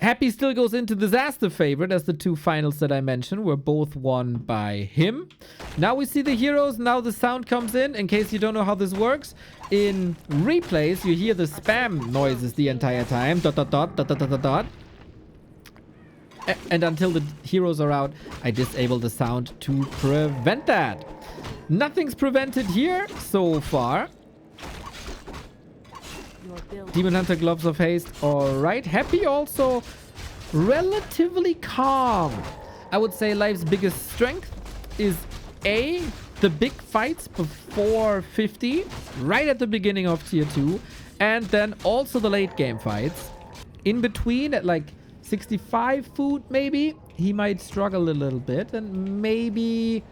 Happy still goes into disaster favorite, as the 2 finals that I mentioned were both won by him. Now we see the heroes. Now the sound comes in case you don't know how this works. In replays, you hear the spam noises the entire time. Dot, dot, dot, dot, dot, dot, dot. And until the heroes are out, I disable the sound to prevent that. Nothing's prevented here so far. Demon Hunter Gloves of Haste. Alright. Happy also relatively calm. I would say Life's biggest strength is A, the big fights before 50, right at the beginning of tier 2, and then also the late game fights. In between, at like 65 food maybe, he might struggle a little bit, and maybe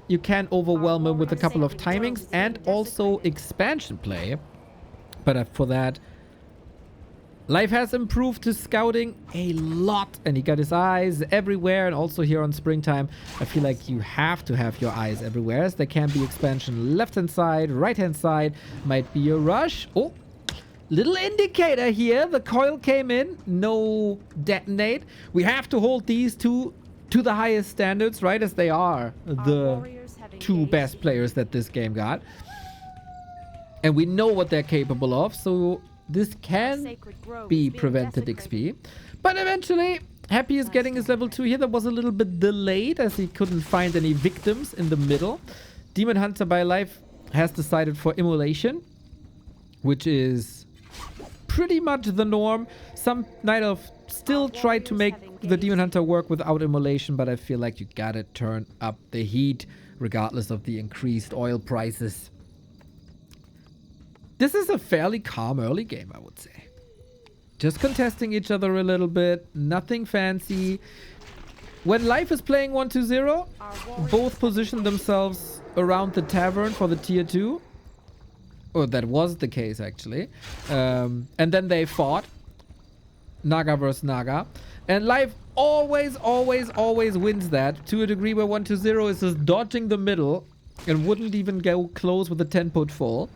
you can overwhelm him with a couple of timings and also expansion play. But for that, Life has improved his scouting a lot, and he got his eyes everywhere. And also here on Springtime, I feel like you have to have your eyes everywhere, as there can be expansion left-hand side, right-hand side, might be a rush. Oh, little indicator here. The coil came in, no detonate. We have to hold these two to the highest standards, right, as they are the 2 best players that this game got. And we know what they're capable of, so this can be prevented XP. But eventually, Happy is getting his level 2 here. That was a little bit delayed, as he couldn't find any victims in the middle. Demon Hunter by Life has decided for immolation, which is pretty much the norm. Some Night Elf still try to make the Demon Hunter work without immolation, but I feel like you gotta turn up the heat, regardless of the increased oil prices. This is a fairly calm early game, I would say. Just contesting each other a little bit. Nothing fancy. When Life is playing 1-2-0, both position themselves around the tavern for the tier 2. Or that was the case, actually. And then they fought. Naga versus Naga. And Life always wins that. To a degree where 1-2-0 is just dodging the middle. And wouldn't even go close with a 10-put full.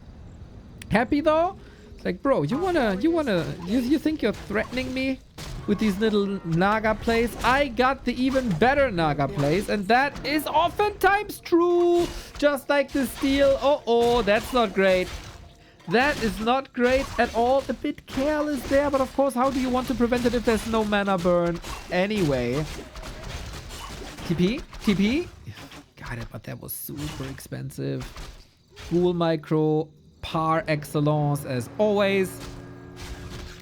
Happy though? It's like, bro, you think you're threatening me with these little Naga plays? I got the even better Naga plays, and that is oftentimes true. Just like the steal. Oh, that's not great. That is not great at all. A bit careless there, but of course, how do you want to prevent it if there's no mana burn anyway? TP? Got it, but that was super expensive. Ghoul micro. Par excellence as always.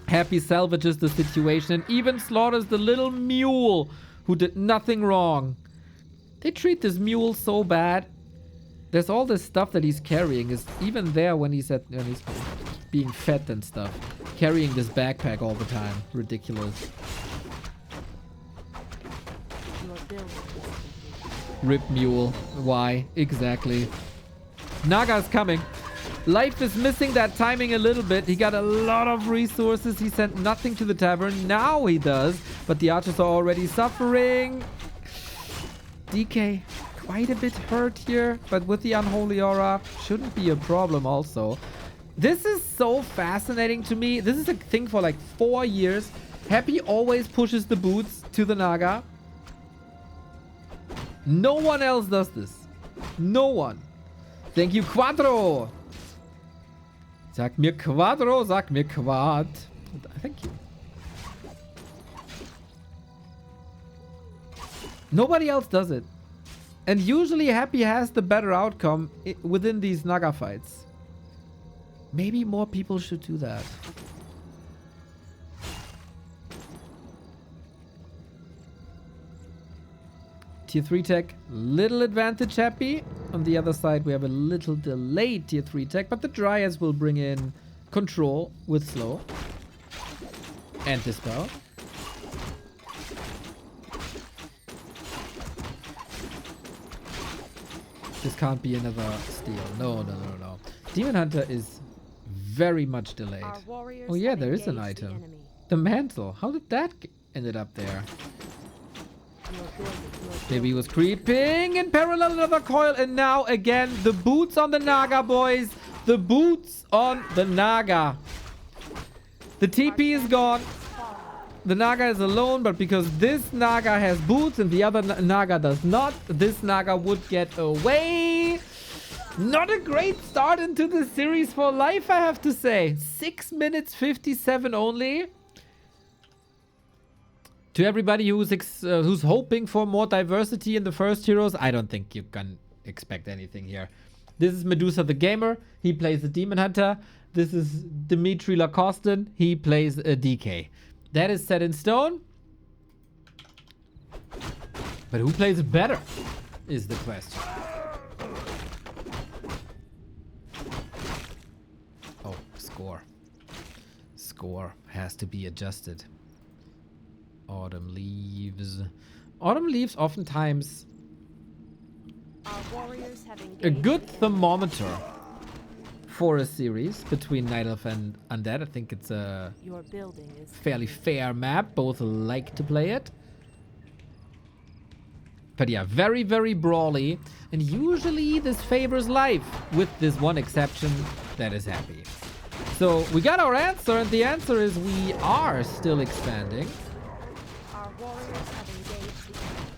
Happy salvages the situation and even slaughters the little mule who did nothing wrong. They treat this mule so bad. There's all this stuff that he's carrying is even there when he's being fed and stuff. Carrying this backpack all the time. Ridiculous. Rip mule. Why? Exactly. Naga's coming. Life is missing that timing a little bit. He got a lot of resources. He sent nothing to the tavern. Now he does. But the archers are already suffering. DK quite a bit hurt here. But with the Unholy Aura, shouldn't be a problem also. This is so fascinating to me. This is a thing for like 4 years. Happy always pushes the boots to the Naga. No one else does this. No one. Thank you, Quadro. Sag mir Quadro, sag mir Quad. Thank you. Nobody else does it. And usually Happy has the better outcome within these Naga fights. Maybe more people should do that. Tier 3 tech, little advantage Happy. On the other side, we have a little delayed tier 3 tech, but the Dryas will bring in control with slow. And dispel. This can't be another steal. No. Demon Hunter is very much delayed. Oh yeah, there is an item. The mantle. How did that ended up there? Maybe he was creeping in parallel, another coil, and now again the boots on the Naga, boys. The boots on the Naga. The TP is gone. the Naga is alone, but because this Naga has boots and the other Naga does not, this Naga would get away. Not a great start into the series for life, I have to say. 6 minutes 57 only. To everybody who's hoping for more diversity in the first heroes, I don't think you can expect anything here. This is Medusa the Gamer. He plays a Demon Hunter. This is Dimitri Lacosten. He plays a DK. That is set in stone. But who plays it better is the question. Oh, score. Score has to be adjusted. Autumn leaves. Autumn leaves oftentimes a good thermometer for a series between Night Elf and Undead. I think it's a fairly fair map. Both like to play it. But yeah, very, very brawly. And usually this favors life, with this one exception that is happy. So we got our answer, and the answer is we are still expanding. Our warriors have engaged the enemy.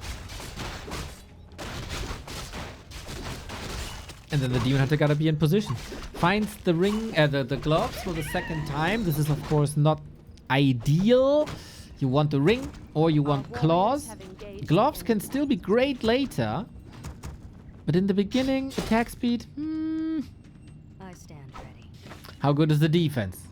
And then the Demon Hunter gotta be in position. Finds the ring, the gloves for the second time. This is of course not ideal. You want the ring or you want claws. Gloves can still be great later. But in the beginning, attack speed, I stand ready. How good is the defense?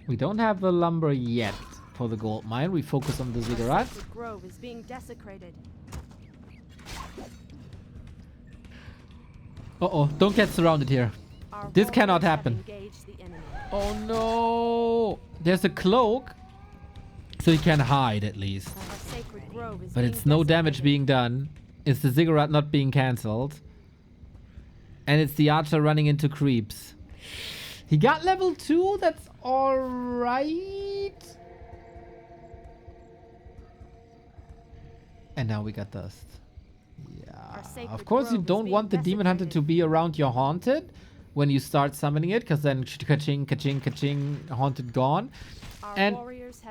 We don't have the lumber yet for the gold mine. We focus on the ziggurat. The grove is being desecrated. Uh-oh, don't get surrounded here. This cannot happen. Oh no! There's a cloak. So he can hide at least. But it's no damage being done. It's the ziggurat not being cancelled. And it's the archer running into creeps. He got level 2. That's alright. And now we got dust. Yeah. Of course you don't want the Demon Hunter to be around your haunted when you start summoning it, because then ka-ching, ka-ching, ka-ching, haunted gone. And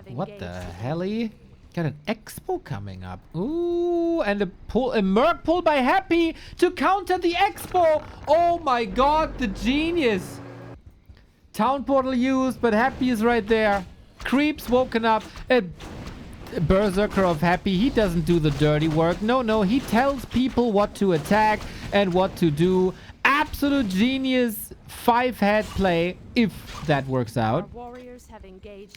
what the helly? Got an expo coming up. Ooh, and a merc pull by Happy to counter the expo. Oh my god, the genius. Town portal used, but Happy is right there. Creeps woken up. A berserker of Happy, he doesn't do the dirty work. No, he tells people what to attack and what to do. Absolute genius 5-head play, if that works out.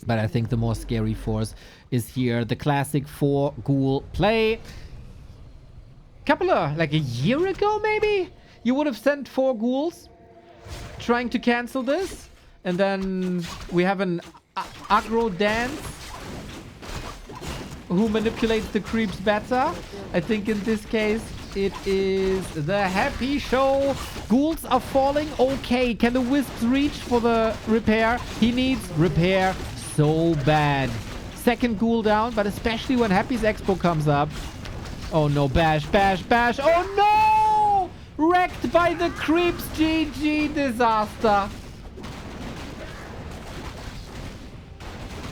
But I think the more scary force is here. The classic 4 ghoul play. Like a year ago maybe, you would have sent 4 ghouls trying to cancel this. And then we have an aggro dance who manipulates the creeps better. I think in this case it is the Happy show. Ghouls are falling. Okay, can the wisps reach for the repair? He needs repair so bad. Second ghoul down, but especially when Happy's expo comes up. Oh no, bash. Oh no! Wrecked by the creeps. GG, disaster.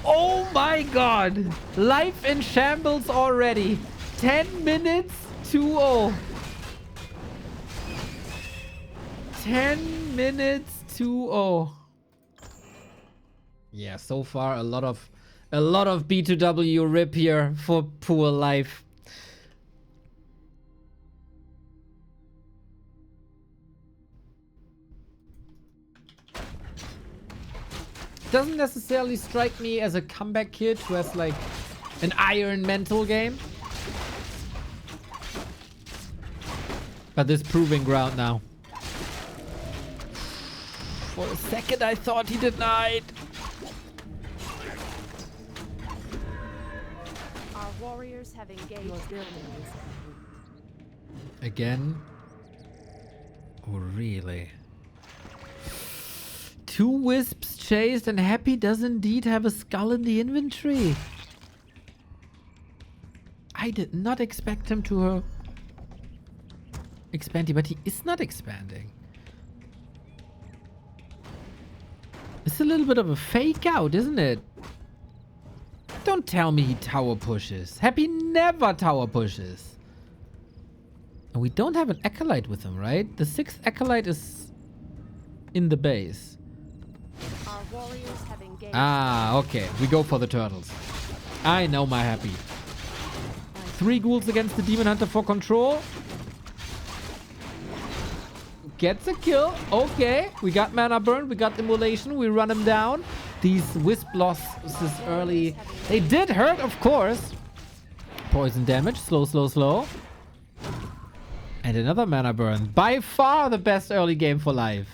Oh my god. Life in shambles already. 10 minutes 2-0. 10 minutes 2-0. Yeah, so far a lot of B2W rip here for poor life. Doesn't necessarily strike me as a comeback kid who has like an iron mental game. But this proving ground now. For a second I thought he denied. Our warriors have engaged. Again? Oh, really? 2 wisps chased, and Happy does indeed have a skull in the inventory. I did not expect him to expand, but he is not expanding. It's a little bit of a fake out, isn't it? Don't tell me he tower pushes. Happy never tower pushes. And we don't have an Acolyte with him, right? The 6th Acolyte is in the base. Our warriors have engaged. Ah, okay. We go for the turtles. I know my Happy. 3 ghouls against the Demon Hunter for control. Gets a kill. Okay. We got mana burn. We got immolation. We run him down. These wisp losses early. They did hurt, of course. Poison damage. Slow, slow, slow. And another mana burn. By far the best early game for life.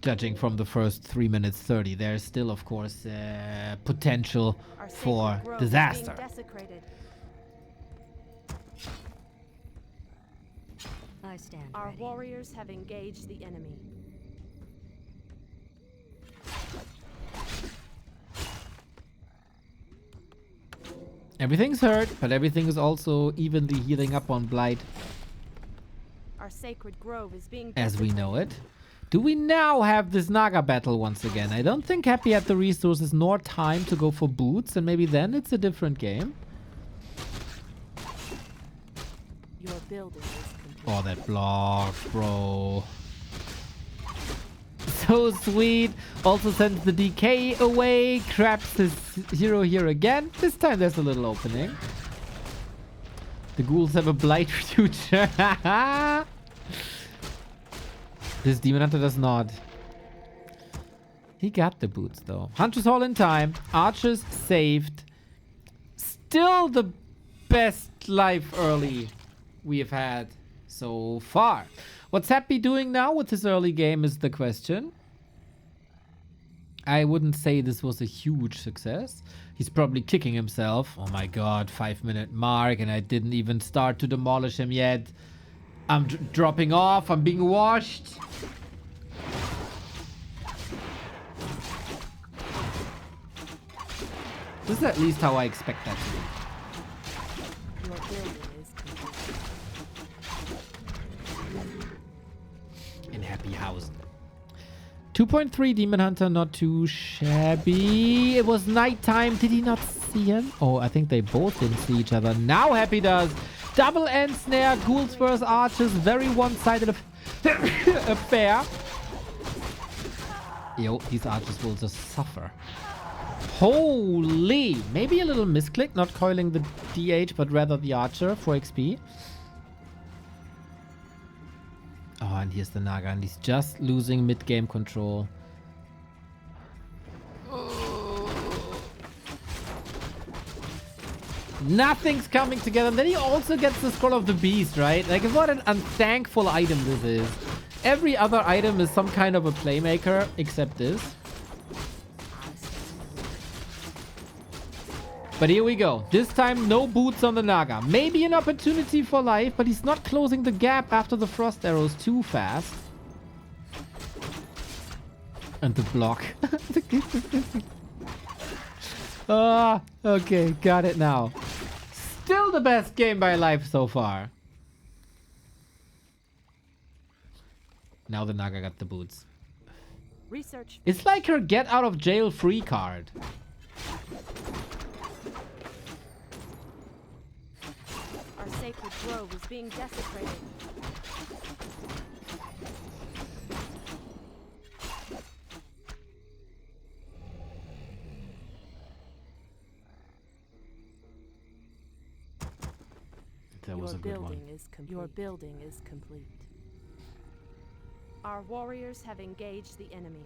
Judging from the first 3 minutes 30, there's still, of course, potential for disaster. I stand Our ready. Warriors have engaged the enemy. Everything's hurt, but everything is also evenly healing up on Blight. Our sacred grove is being as we know it. Do we now have this Naga battle once again? I don't think Happy had the resources nor time to go for boots, and maybe then it's a different game. Your building is complete. Oh, that block, bro. So sweet. Also sends the DK away. Traps his hero here again. This time there's a little opening. The ghouls have a Blight future. This Demon Hunter does not. He got the boots though. Hunter's Hall in time. Archers saved. Still the best life early we have had so far. What's Happy doing now with his early game is the question. I wouldn't say this was a huge success. He's probably kicking himself. Oh my god, 5-minute mark and I didn't even start to demolish him yet. I'm dropping off. I'm being washed. This is at least how I expect that to be. Your building is complete. In Happyhausen. 2.3 Demon Hunter, not too shabby. It was nighttime. Did he not see him? Oh, I think they both didn't see each other. Now Happy does. Double end snare, ghouls versus archers. Very one-sided affair. Yo, these archers will just suffer. Holy! Maybe a little misclick, not coiling the DH, but rather the archer for XP. Oh, and here's the Naga, and he's just losing mid-game control. Nothing's coming together. And then he also gets the Scroll of the Beast, right? Like, what an unthankful item this is. Every other item is some kind of a playmaker, except this. But here we go. This time, no boots on the Naga. Maybe an opportunity for life, but he's not closing the gap after the frost arrows too fast. And the block. Ah, okay, got it now. Still the best game by life so far. Now the Naga got the boots. Research. It's like her get out of jail free card. Our sacred grove is being desecrated. That was a good one. Your building is complete. Our warriors have engaged the enemy.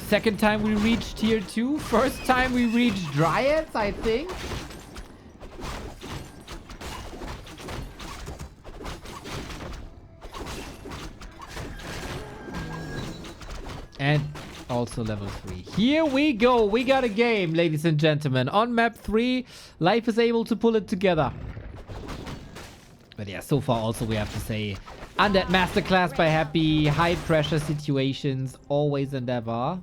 Second time we reached tier 2. First time we reached Dryads, I think. And also level 3. Here we go. We got a game, ladies and gentlemen. On map 3, Life is able to pull it together. But yeah, so far also we have to say, Undead Masterclass by Happy. High pressure situations, always and ever.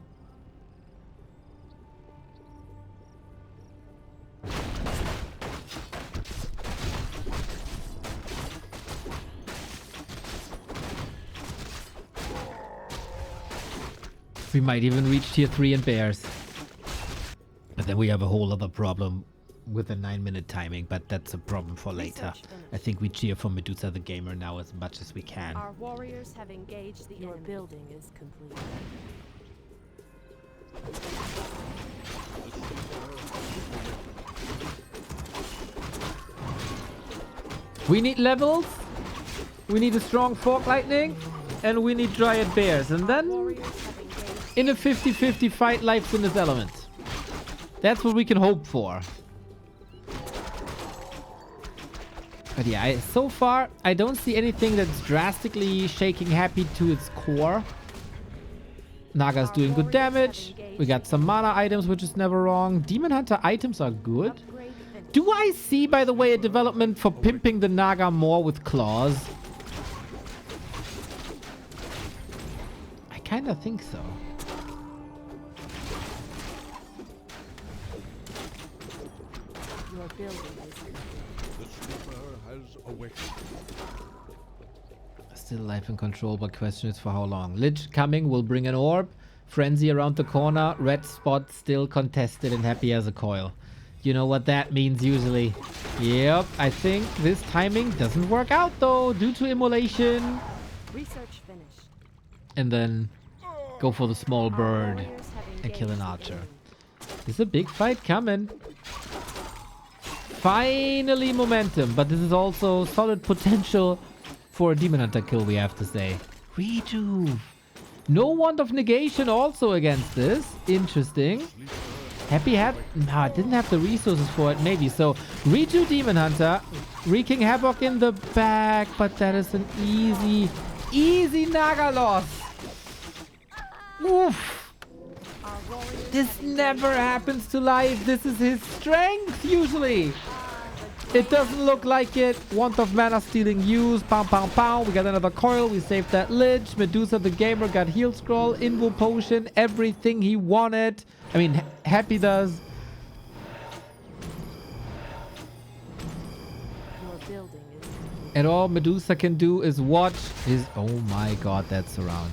We might even reach tier 3 and bears. But then we have a whole other problem with the 9-minute timing, but that's a problem for later. I think we cheer for Medusa the Gamer now as much as we can. Our warriors have engaged the enemy. Building is complete. We need levels, we need a strong fork lightning, and we need Dryad Bears. And then in a 50-50 fight, life's in its element. That's what we can hope for. But yeah, so far, I don't see anything that's drastically shaking Happy to its core. Naga's doing good damage. We got some mana items, which is never wrong. Demon Hunter items are good. Do I see, by the way, a development for pimping the Naga more with claws? I kind of think so. Your building is complete. The sleeper has awakened. Still life in control, but question is for how long. Lich coming will bring an orb. Frenzy around the corner. Red spot still contested and Happy as a coil. You know what that means usually. Yep, I think this timing doesn't work out though, due to immolation. Research finished. And then go for the small bird and kill an archer. There's a big fight coming. Finally momentum, but this is also solid potential for a Demon Hunter kill, we have to say. Rejuve. No Wand of Negation also against this. Interesting. Happy had... No, didn't have the resources for it, maybe. So, Reju Demon Hunter, wreaking havoc in the back, but that is an easy Naga loss. Oof. This never happens to life. This is his strength, usually. It doesn't look like it. Want of Mana stealing used. Pow, pow, pow. We got another coil. We saved that Lich. Medusa the Gamer got heal scroll, invo potion, everything he wanted. I mean, Happy does. Your building is complete. And all Medusa can do is watch his... Oh my god, that surround.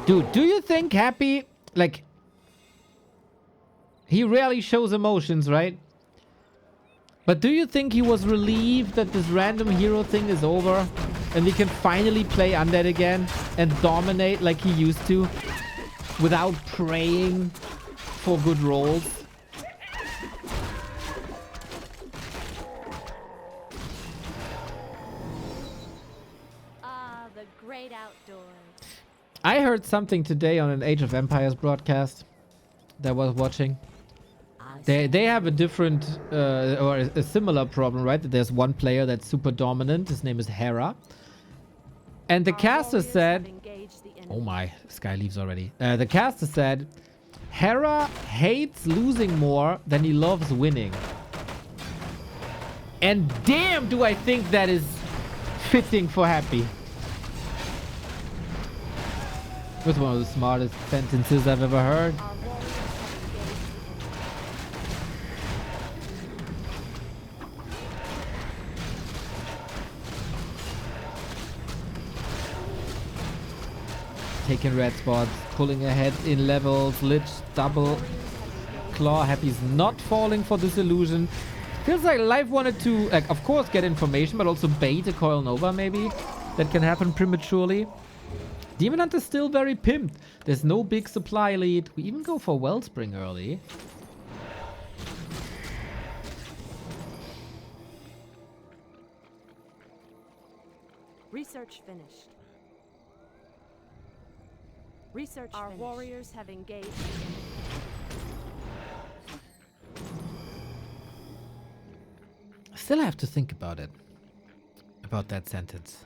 Dude, do you think Happy... Like... He rarely shows emotions, right? But do you think he was relieved that this random hero thing is over? And we can finally play Undead again and dominate like he used to? Without praying for good rolls? Ah, the great outdoors. I heard something today on an Age of Empires broadcast that I was watching. They have a different or a similar problem, right? That there's one player that's super dominant. His name is Hera. And the caster said... Oh my, Sky leaves already. The caster said, Hera hates losing more than he loves winning. And damn, do I think that is fitting for Happy. That's one of the smartest sentences I've ever heard. Taking red spots, pulling ahead in levels, Lich double claw. Happy's not falling for this illusion. Feels like Life wanted to, like, of course, get information, but also bait a Coil Nova, maybe. That can happen prematurely. Demon Hunter's still very pimped. There's no big supply lead. We even go for Wellspring early. Research finished. Research Our finished. Warriors have engaged. I still have to think about it. About that sentence.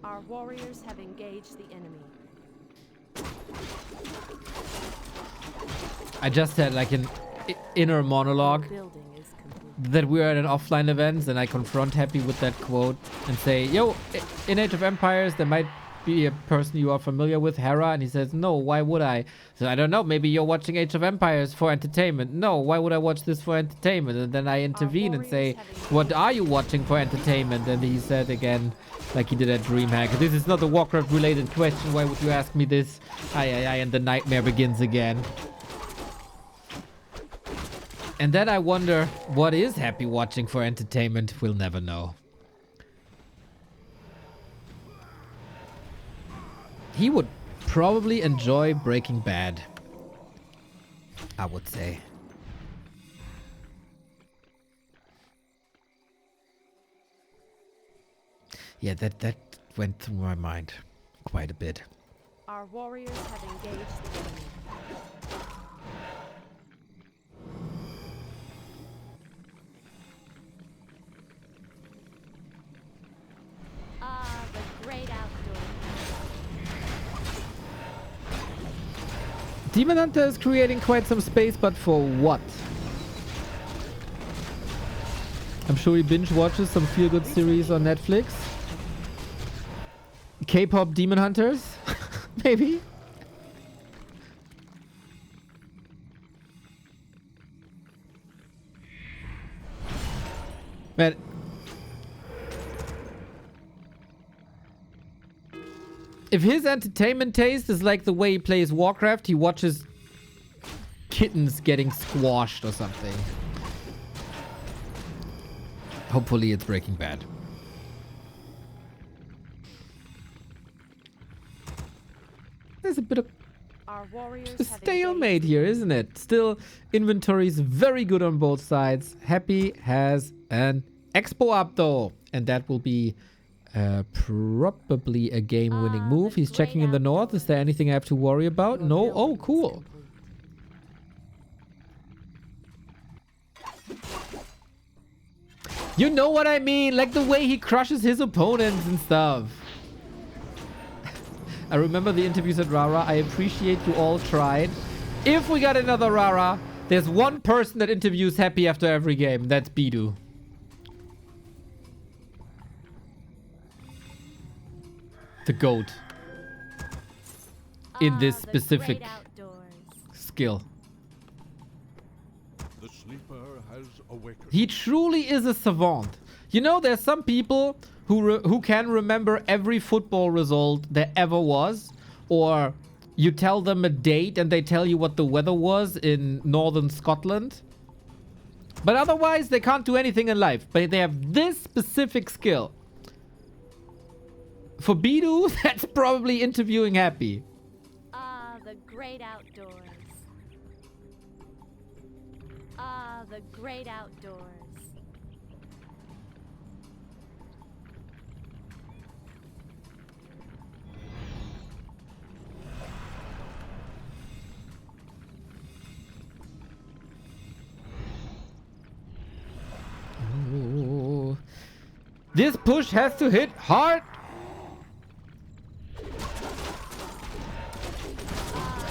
Our warriors have engaged the enemy. I just had like an inner monologue Building is complete. that we are at an offline event, and I confront Happy with that quote and say, yo, in Age of Empires there might be a person you are familiar with, Hera? And he says, no, why would I? So I don't know, maybe you're watching Age of Empires for entertainment. No, why would I watch this for entertainment? And then I intervene and say, what are you watching for entertainment? And he said again, like he did at DreamHack, this is not a Warcraft related question, why would you ask me this? And the nightmare begins again. And then I wonder, what is Happy watching for entertainment? We'll never know. He would probably enjoy Breaking Bad, I would say. Yeah, that went through my mind quite a bit. Our warriors have engaged the enemy. The great outdoors. Demon Hunter is creating quite some space, but for what? I'm sure he binge watches some feel-good series on Netflix. K-pop Demon Hunters? Maybe? Man. If his entertainment taste is like the way he plays Warcraft, he watches kittens getting squashed or something. Hopefully it's Breaking Bad. There's a bit of a stalemate here, isn't it? Still, inventory is very good on both sides. Happy has an expo up though, and that will be probably a game-winning move. He's checking in the north. Is there anything I have to worry about? No? Oh, cool. You know what I mean? Like the way he crushes his opponents and stuff. I remember the interviews at Rara. I appreciate you all tried. If we got another Rara, there's one person that interviews Happy after every game. That's Bidu. The GOAT. In this specific skill. The sleeper has awakened. He truly is a savant. You know, there's some people who can remember every football result there ever was. Or you tell them a date and they tell you what the weather was in northern Scotland. But otherwise, they can't do anything in life. But they have this specific skill. For Bidu, that's probably interviewing Happy. The great outdoors. The great outdoors. Ooh. This push has to hit hard.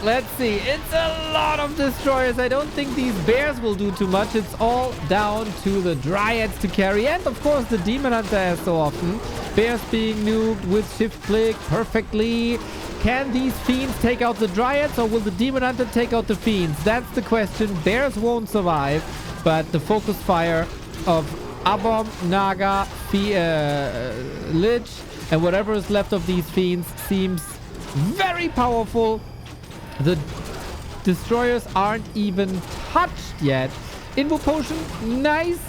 Let's see. It's a lot of destroyers. I don't think these bears will do too much. It's all down to the dryads to carry. And of course the demon hunter as so often. Bears being nuked with shift click perfectly. Can these fiends take out the dryads or will the demon hunter take out the fiends? That's the question. Bears won't survive. But the focus fire of Abom, Naga, Lich, and whatever is left of these fiends seems very powerful. The destroyers aren't even touched yet. Invo potion, nice.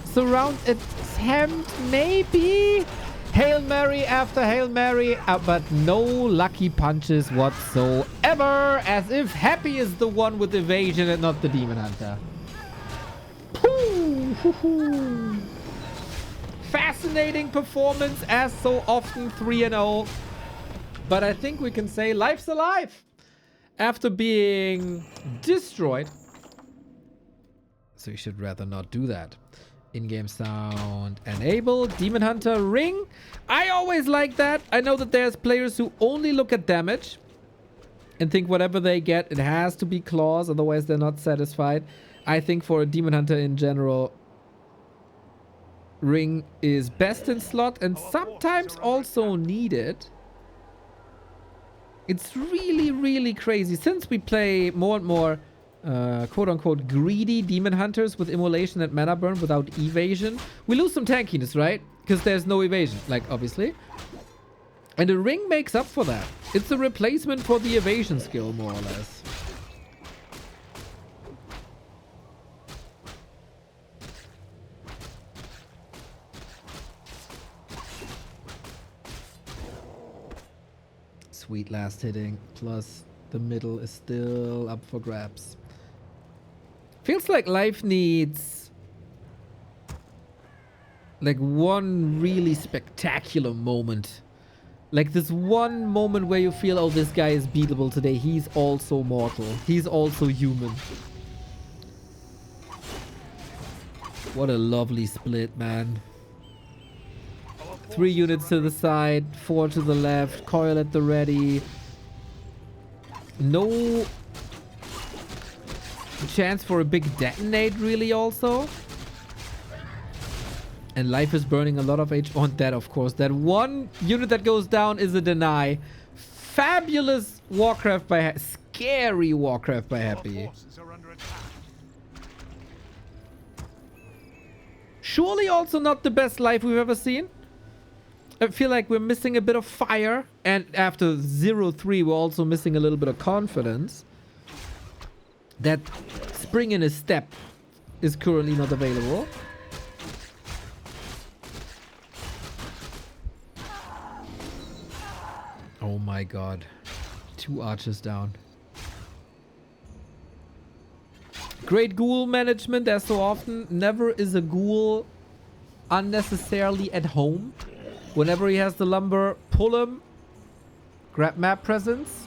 Surround attempt, maybe. Hail Mary after Hail Mary, but no lucky punches whatsoever. As if Happy is the one with evasion and not the Demon Hunter. Fascinating performance as so often 3-0. But I think we can say life's alive. After being destroyed. So you should rather not do that. In-game sound enabled. Demon Hunter ring. I always like that. I know that there's players who only look at damage and think whatever they get, it has to be claws. Otherwise, they're not satisfied. I think for a Demon Hunter in general, ring is best in slot and sometimes also needed. It's really, really crazy. Since we play more and more quote-unquote greedy demon hunters with immolation and mana burn without evasion, we lose some tankiness, right? Because there's no evasion, like, obviously. And the ring makes up for that. It's a replacement for the evasion skill, more or less. Sweet last hitting, plus the middle is still up for grabs. Feels like life needs like one really spectacular moment. Like this one moment where you feel, oh, this guy is beatable today. He's also mortal. He's also human. What a lovely split, man. 3 units to the side, 4 to the left, coil at the ready. No chance for a big detonate, really, also. And life is burning a lot of HP on that, of course. That one unit that goes down is a deny. Fabulous Warcraft by scary Warcraft by Happy. Surely also not the best life we've ever seen. I feel like we're missing a bit of fire. And after 0-3, we're also missing a little bit of confidence. That spring in his step is currently not available. Oh my god. 2 archers down. Great ghoul management as so often. Never is a ghoul unnecessarily at home. Whenever he has the lumber, pull him. Grab map presence.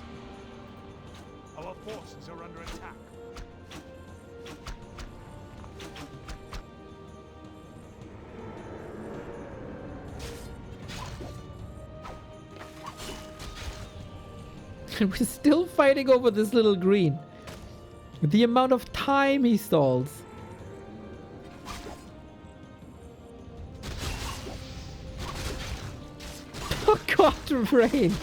Our forces are under attack. And we're still fighting over this little green. The amount of time he stalls. Oh god, rain.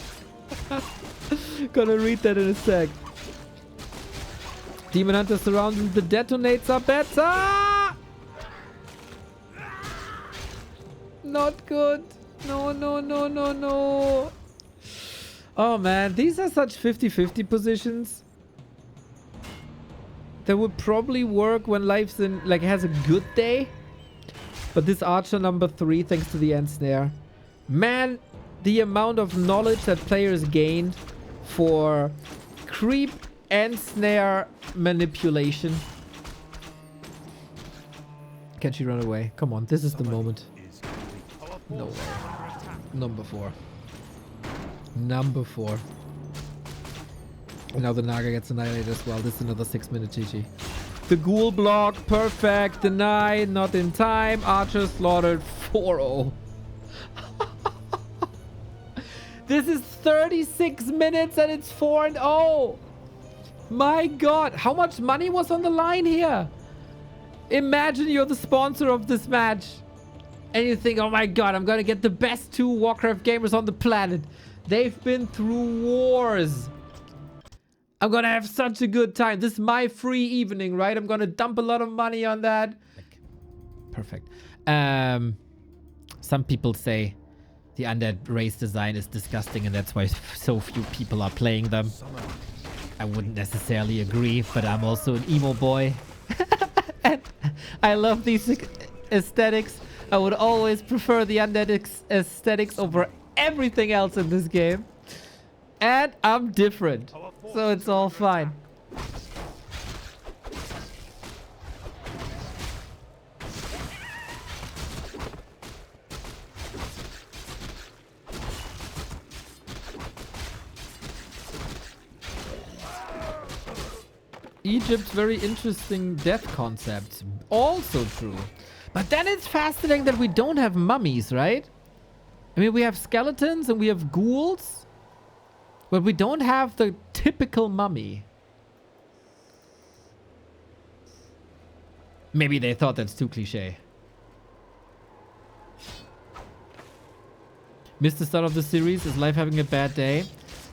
Gonna read that in a sec. Demon Hunter surrounded. The detonates are better. Not good. No, no, no, no, no. Oh man, these are such 50-50 positions. That would probably work when life's in, like, has a good day. But this archer number 3, thanks to the end snare. Man, the amount of knowledge that players gained for creep and snare manipulation. Can she run away? Come on, this is the moment. No way. Number 4. Number 4. Now the Naga gets annihilated as well. This is another 6-minute GG. The ghoul block, perfect. Deny, not in time. Archer slaughtered 4-0. This is 36 minutes and it's 4-0. My god. How much money was on the line here? Imagine you're the sponsor of this match. And you think, oh my god, I'm gonna get the best 2 Warcraft gamers on the planet. They've been through wars. I'm gonna have such a good time. This is my free evening, right? I'm gonna dump a lot of money on that. Like, perfect. Some people say the undead race design is disgusting and that's why so few people are playing them. I wouldn't necessarily agree, but I'm also an emo boy. And I love these aesthetics. I would always prefer the undead aesthetics over everything else in this game. And I'm different. So it's all fine. Egypt's very interesting death concept. Also true. But then it's fascinating that we don't have mummies, right? I mean, we have skeletons and we have ghouls. But we don't have the typical mummy. Maybe they thought that's too cliche. Missed the start of the series. Is life having a bad day?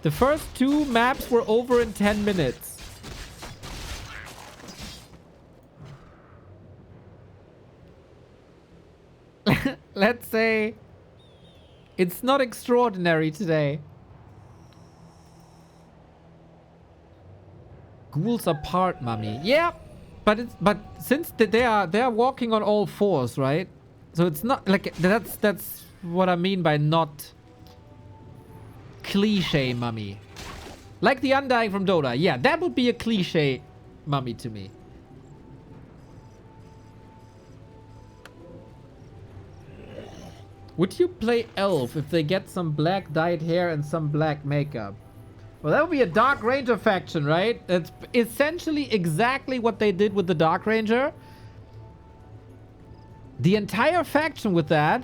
The first 2 maps were over in 10 minutes. Let's say it's not extraordinary today. Ghouls apart, mummy. Yeah, but since they are walking on all fours, right? So it's not like that's what I mean by not cliche mummy. Like the Undying from Dota. Yeah, that would be a cliche mummy to me. Would you play Elf if they get some black dyed hair and some black makeup? Well, that would be a Dark Ranger faction, right? That's essentially exactly what they did with the Dark Ranger. The entire faction with that.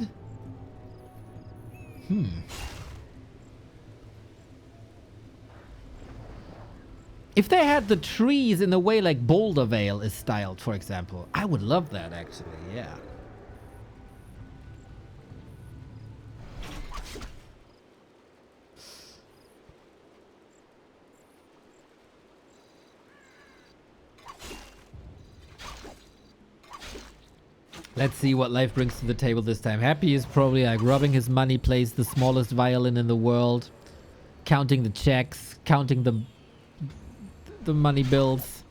If they had the trees in a way like Boulder Vale is styled, for example, I would love that actually, yeah. Let's see what life brings to the table this time. Happy is probably like rubbing his money, plays the smallest violin in the world, counting the checks, counting the money bills.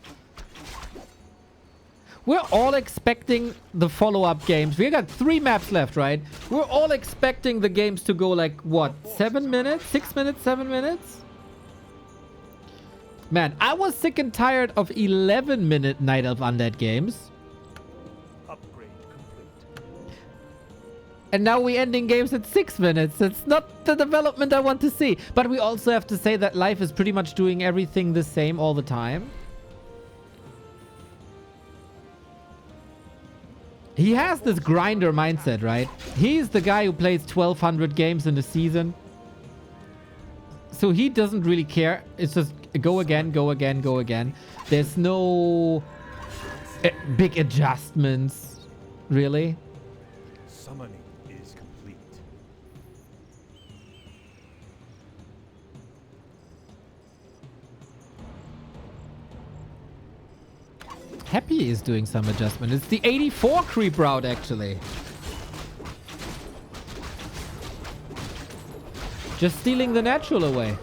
We're all expecting the follow-up games. We got 3 maps left, right? We're all expecting the games to go like, what, 7 minutes? 6 minutes? 7 minutes? Man, I was sick and tired of 11-minute Night Elf Undead games. And now we're ending games at 6 minutes. It's not the development I want to see. But we also have to say that life is pretty much doing everything the same all the time. He has this grinder mindset, right? He's the guy who plays 1,200 games in a season. So he doesn't really care. It's just go again, go again, go again. There's no big adjustments, really. Summoning is complete. Happy is doing some adjustment. It's the 84 creep route, actually. Just stealing the natural away.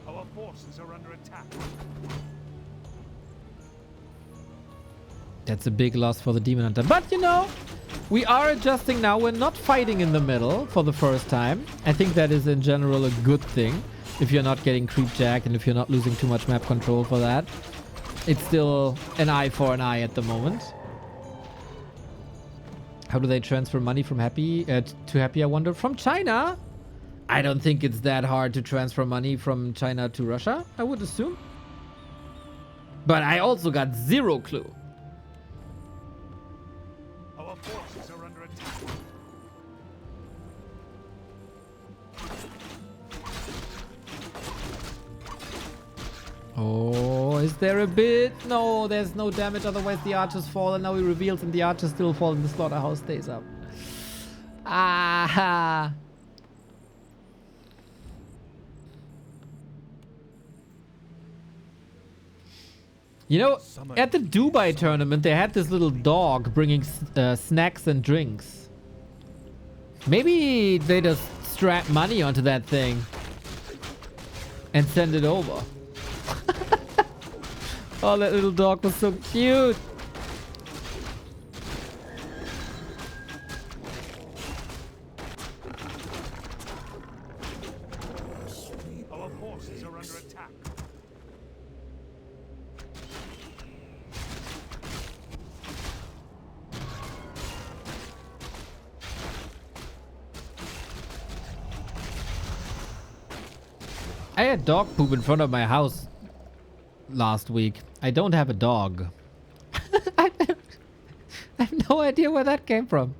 Our forces are under attack. That's a big loss for the Demon Hunter. But, you know, we are adjusting now. We're not fighting in the middle for the first time. I think that is in general a good thing. If you're not getting creep jacked and if you're not losing too much map control for that. It's still an eye for an eye at the moment. How do they transfer money from Happy to Happy, I wonder? From China? I don't think it's that hard to transfer money from China to Russia, I would assume. But I also got zero clue. Our forces are under attack. Oh, is there a bit? No, there's no damage, otherwise the archers fall, and now he reveals and the archers still fall and the slaughterhouse stays up. Ah. You know, at the Dubai tournament, they had this little dog bringing snacks and drinks. Maybe they just strap money onto that thing and send it over. Oh, that little dog was so cute. Our forces are under attack. I had dog poop in front of my house last week. I don't have a dog. I have no idea where that came from.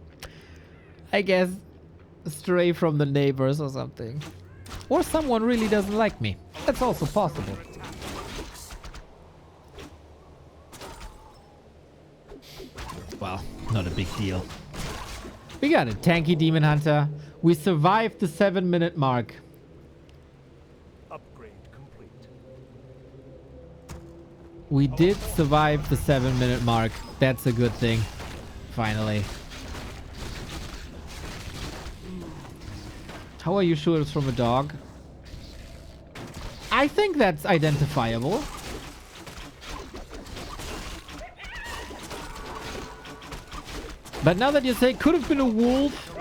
I guess stray from the neighbors or something. Or someone really doesn't like me. That's also possible. Well, not a big deal. We got a tanky demon hunter. We survived the 7-minute mark. Upgrade complete. We did survive the 7-minute mark. That's a good thing. Finally. How are you sure it's from a dog? I think that's identifiable. But now that you say could have been a wolf.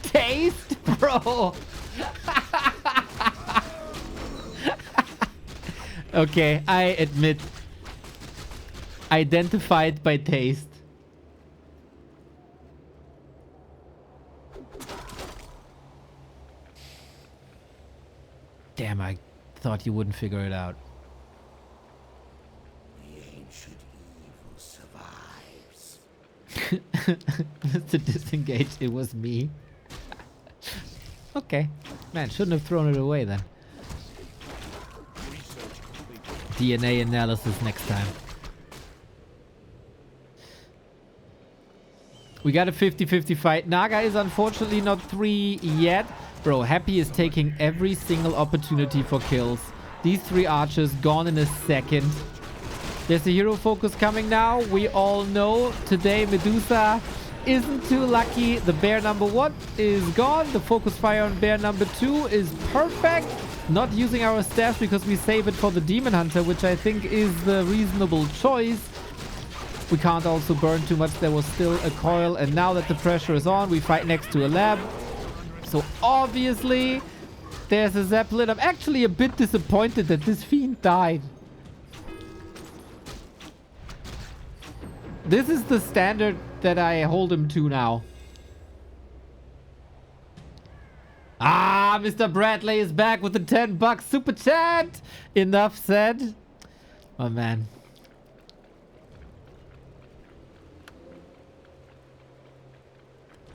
Taste, bro. Okay, I admit. Identified by taste. Damn, I thought you wouldn't figure it out. The ancient evil survives. To disengage, it was me. Okay. Man, shouldn't have thrown it away then. Research complete. DNA analysis next time. We got a 50-50 fight. Naga is unfortunately not 3 yet. Bro, Happy is taking every single opportunity for kills. These 3 archers gone in a second. There's a hero focus coming now. We all know today Medusa isn't too lucky. The bear number 1 is gone. The focus fire on bear number 2 is perfect. Not using our staff because we save it for the demon hunter, which I think is the reasonable choice. We can't also burn too much. There was still a coil, and now that the pressure is on, we fight next to a lab. So obviously there's a Zeppelin. I'm actually a bit disappointed that this fiend died. This is the standard that I hold him to now. Ah, Mr. Bradley is back with the $10 super chat. Enough said. Oh man.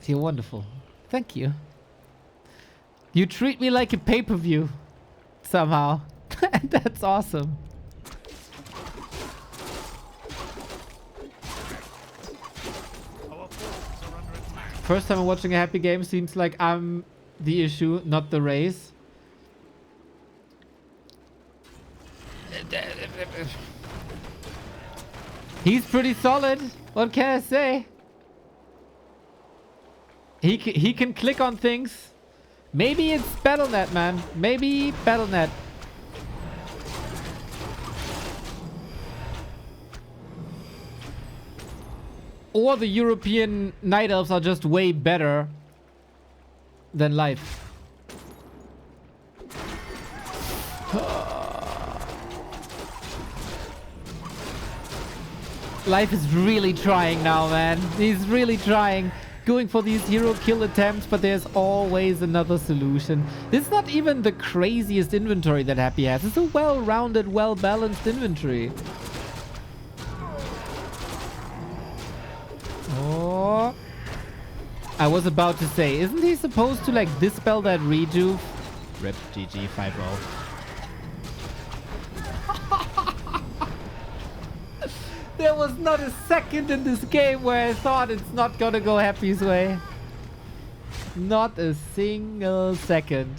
You're wonderful. Thank you. You treat me like a pay-per-view. Somehow. That's awesome. Our forces are under attack. First time I'm watching a Happy game, seems like I'm the issue, not the race. He's pretty solid. What can I say? He can click on things. Maybe it's BattleNet, man. Maybe BattleNet. Or the European Night Elves are just way better than life. Life is really trying now, man. He's really trying. Going for these hero kill attempts, but there's always another solution. This is not even the craziest inventory that Happy has. It's a well-rounded, well-balanced inventory. Oh. I was about to say, isn't he supposed to like dispel that rejuve? Rip GG 5-0. There was not a second in this game where I thought it's not gonna go Happy's way. Not a single second.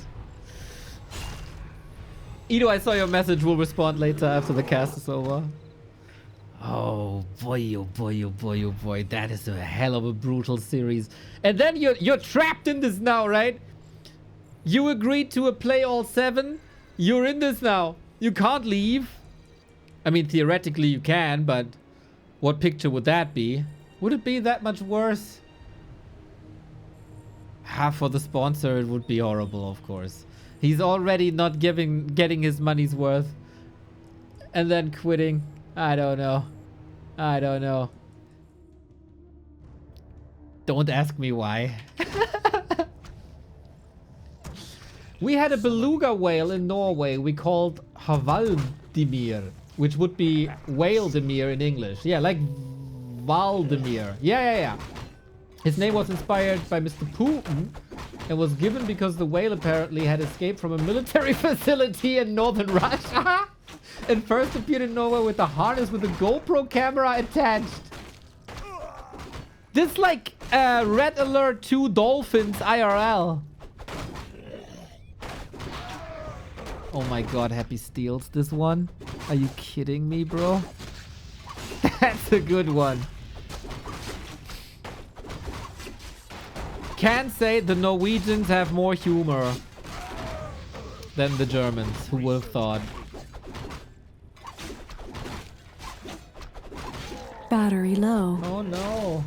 Ido, I saw your message. We'll respond later after the cast is over. Oh boy, oh boy, oh boy, oh boy. That is a hell of a brutal series. And then you're trapped in this now, right? You agreed to a play all 7. You're in this now. You can't leave. I mean, theoretically you can, but what picture would that be? Would it be that much worse? For the sponsor, it would be horrible, of course. He's already not getting his money's worth. And then quitting. I don't know. I don't know. Don't ask me why. We had a beluga whale in Norway we called Havaldimir, which would be Whale-demir in English. Yeah, like Valdemir. Yeah. His name was inspired by Mr. Putin, It was given because the whale apparently had escaped from a military facility in northern Russia and first appeared in Norway with a harness with a GoPro camera attached. This like Red Alert 2 Dolphins IRL. Oh my god, Happy steals this one. Are you kidding me, bro? That's a good one. Can't say the Norwegians have more humor than the Germans. Who would have thought? Battery low. Oh no.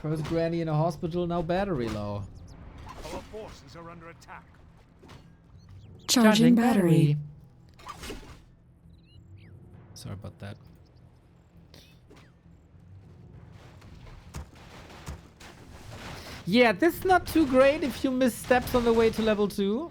First granny in a hospital, now battery low. Our forces are under attack. Charging battery. Sorry about that. Yeah, this is not too great if you miss steps on the way to level 2.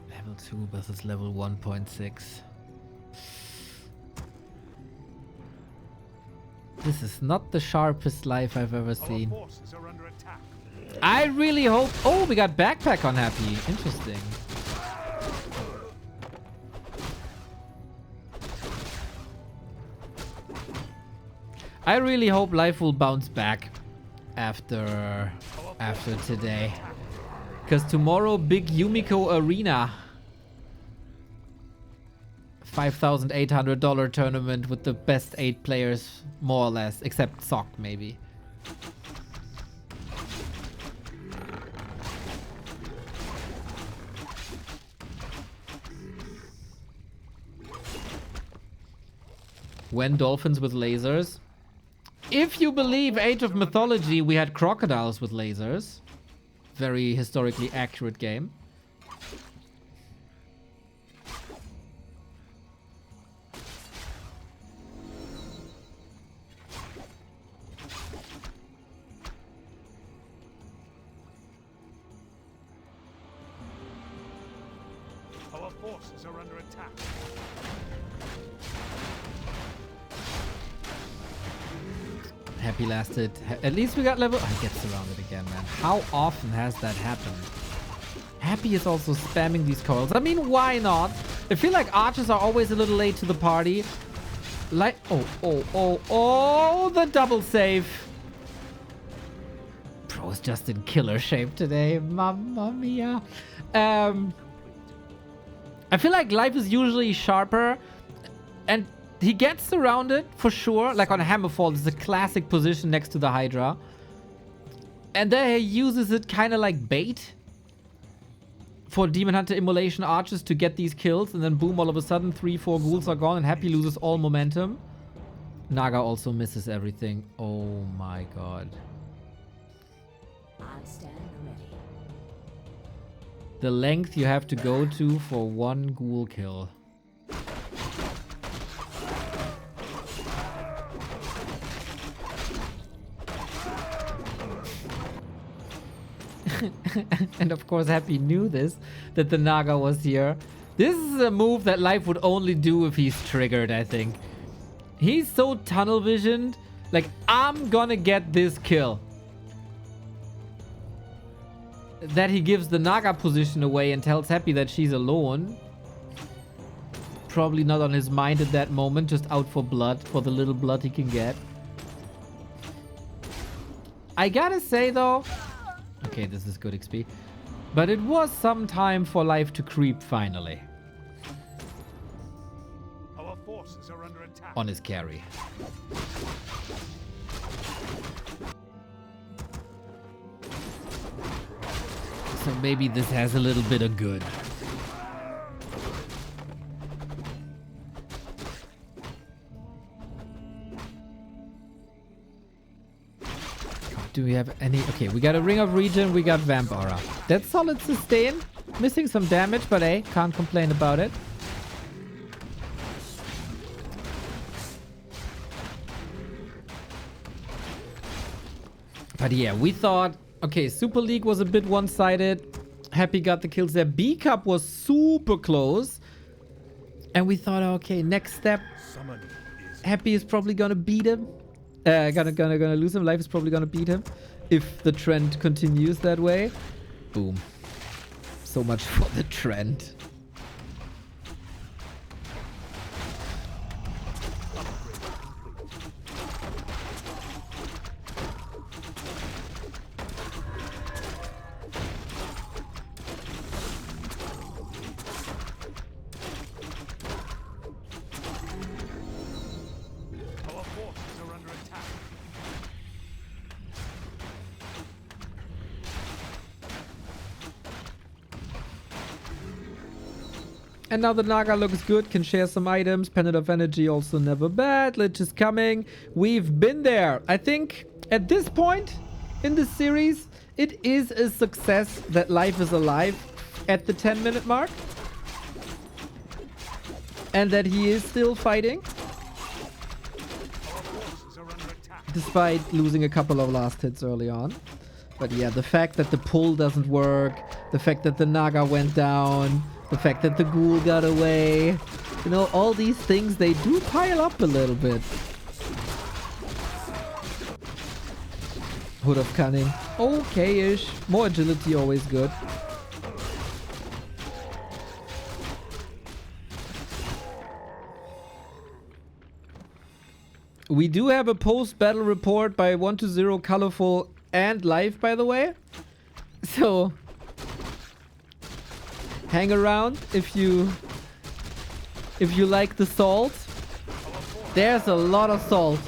Level 2 versus level 1.6. This is not the sharpest life I've ever seen. Our forces are under attack. I really hope... Oh, we got backpack on Happy. Interesting. I really hope life will bounce back after today. Because tomorrow, big Yumiko Arena. $5,800 tournament with the best 8 players, more or less. Except Sock, maybe. When dolphins with lasers? If you believe Age of Mythology, we had crocodiles with lasers. Very historically accurate game. Our forces are under attack. Happy lasted. At least we got level... Oh, he gets surrounded again, man. How often has that happened? Happy is also spamming these coils. I mean, why not? I feel like archers are always a little late to the party. Like... Oh, the double save. Bro is just in killer shape today. Mamma mia. I feel like life is usually sharper. And... he gets surrounded for sure, like on Hammerfall. This is a classic position next to the Hydra. And then he uses it kind of like bait for Demon Hunter Immolation Archers to get these kills. And then boom, all of a sudden 3-4 ghouls are gone and Happy loses all momentum. Naga also misses everything. Oh my god. I stand ready. The length you have to go to for one ghoul kill. And of course Happy knew this, that the Naga was here. This is a move that life would only do if he's triggered, I think. He's so tunnel visioned, like, I'm gonna get this kill, that he gives the Naga position away and tells Happy that she's alone. Probably not on his mind at that moment, just out for blood, for the little blood he can get. I gotta say though, okay, this is good XP. But it was some time for life to creep finally. Our forces are under attack. On his carry. So maybe this has a little bit of good. Do we have any? Okay, we got a Ring of Regen, we got Vamp Aura. That's solid sustain. Missing some damage, but hey, can't complain about it. But yeah, we thought, okay, Super League was a bit one-sided. Happy got the kills there. B-Cup was super close. And we thought, okay, next step. Summoning is Happy is probably gonna beat him. Gonna lose him. Life is probably gonna beat him. If the trend continues that way. Boom. So much for the trend. our forces are under attack. And now the Naga looks good, can share some items. Pendant of Energy also never bad. Lich is coming. We've been there. I think at this point in the series, it is a success that Life is alive at the 10-minute mark. And that he is still fighting. Our forces are under attack. Despite losing a couple of last hits early on. But yeah, the fact that the pull doesn't work, the fact that the Naga went down, the fact that the ghoul got away, you know, all these things, they do pile up a little bit. Hood of Cunning, okay-ish. More agility, always good. We do have a post-battle report by 120 Colorful and Live, by the way. So hang around if you like the salt. There's a lot of salt.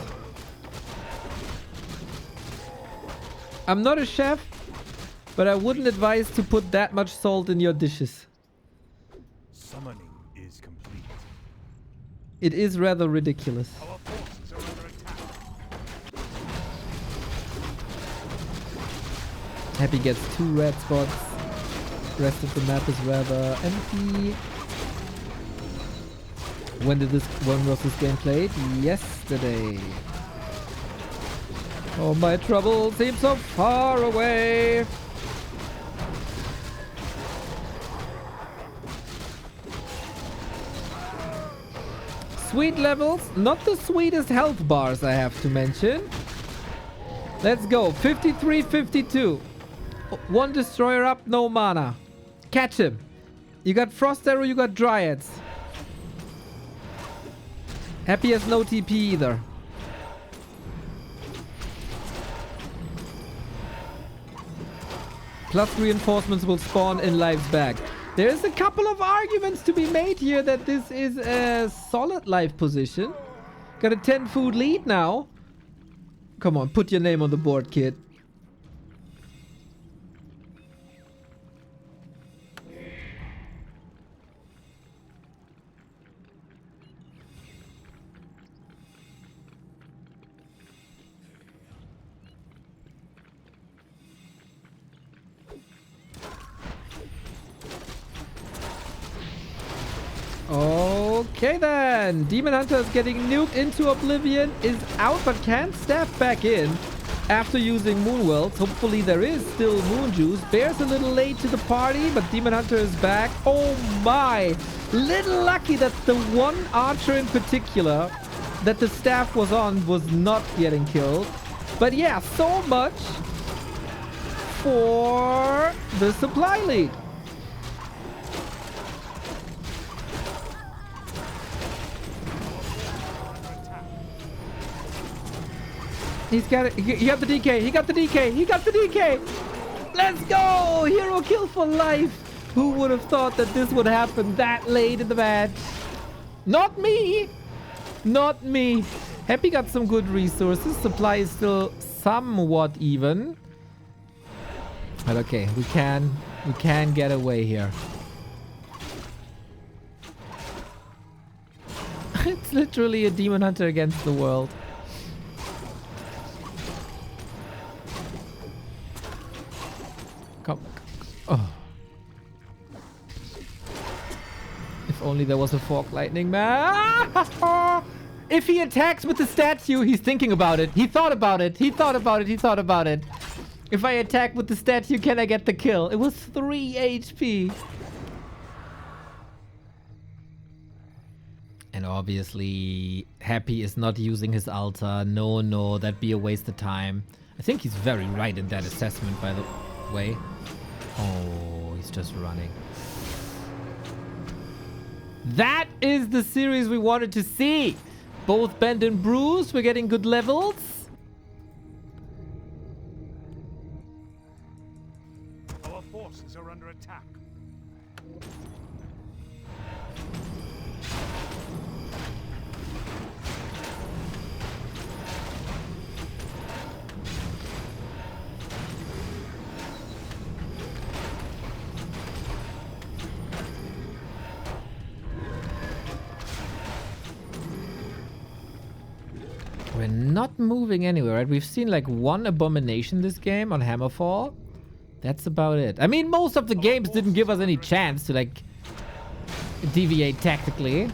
I'm not a chef, but I wouldn't advise to put that much salt in your dishes. Summoning is complete. It is rather ridiculous. Our forces are under attack. Happy gets 2 red spots. Rest of the map is rather empty. When was this game played? Yesterday. Oh, my trouble seems so far away. Sweet levels, not the sweetest health bars, I have to mention. Let's go. 53, 52. 1 destroyer up, no mana. Catch him. You got Frost Arrow, you got Dryads. Happy has no TP either. Plus reinforcements will spawn in Live's back. There's a couple of arguments to be made here that this is a solid Live position. Got a 10 food lead now. Come on, put your name on the board, kid. Okay then, Demon Hunter is getting nuked into Oblivion, is out but can step back in after using Moon Wells. Hopefully there is still Moon Juice. Bear's a little late to the party, but Demon Hunter is back. Oh my, little lucky that the one archer in particular that the staff was on was not getting killed. But yeah, so much for the supply lead. He's got it. He got the DK. He got the DK. He got the DK. Let's go. Hero kill for life. Who would have thought that this would happen that late in the match? Not me. Not me. Happy got some good resources. Supply is still somewhat even. But okay, we can get away here. It's literally a Demon Hunter against the world. Come. Oh. If only there was a fork lightning man. If he attacks with the statue, he's thinking about it. He thought about it. He thought about it. He thought about it. If I attack with the statue, can I get the kill? It was 3 HP. And obviously, Happy is not using his altar. No, no, that'd be a waste of time. I think he's very right in that assessment, by the way. Oh, he's just running. That is the series we wanted to see. Both Bend and Bruce, we're getting good levels. Our forces are under attack. We're not moving anywhere, right? We've seen like one abomination this game on Hammerfall. That's about it. I mean, most of the games didn't give us any chance to like deviate tactically.